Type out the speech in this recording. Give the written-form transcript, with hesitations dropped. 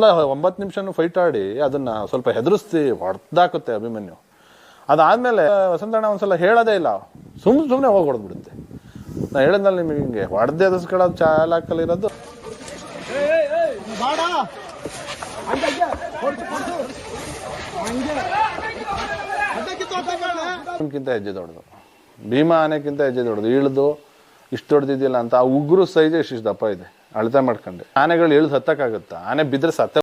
ಮೊದಲ 9 ನಿಮಿಷನೂ ಫೈಟ್ ಆಡಿ ಅದನ್ನ ಸ್ವಲ್ಪ ಹೆದರಿಸ್ತಿ ಹೊಡೆದಾಕುತ್ತೆ ಅಭಿಮನ್ಯು. ಅದಾದ್ಮೇಲೆ ವಸಂತಣ್ಣ ಒಂದ್ಸಲ ಹೇಳೋದೇ ಇಲ್ಲ, ಸುಮ್ಮನೆ ಹೋಗಿ ಹೊಡೆದ್ಬಿಡುತ್ತೆ. ನಾ ಹೇಳಿದ್ನಲ್ಲ ನಿಮಗೆ, ಹಿಂಗೆ ಹೊಡೆದೇ ಎದಸ್ಕೊಳ್ಳೋದು ಚಾಲಾಕಲ್ಲಿರೋದು. ಕಿಂತ ಹೆಜ್ಜೆ ದೊಡ್ಡದು, ಭೀಮಾ ಆನೆಕ್ಕಿಂತ ಹೆಜ್ಜೆ ದೊಡ್ಡದು. ಇಳಿದು ಇಷ್ಟು ದೊಡ್ಡದಿದೆಯಲ್ಲ ಅಂತ ಆ ಉಗುರು ಸೈಜ್ ಇಷ್ಟು ದಪ್ಪ ಇದೆ, ಅಳತೆ ಮಾಡ್ಕೊಂಡೆ. ಆನೆಗಳು ಇಳಿದು ಹತ್ತಕ್ಕಾಗತ್ತಾ? ಆನೆ ಬಿದ್ದರೆ ಸತ್ತ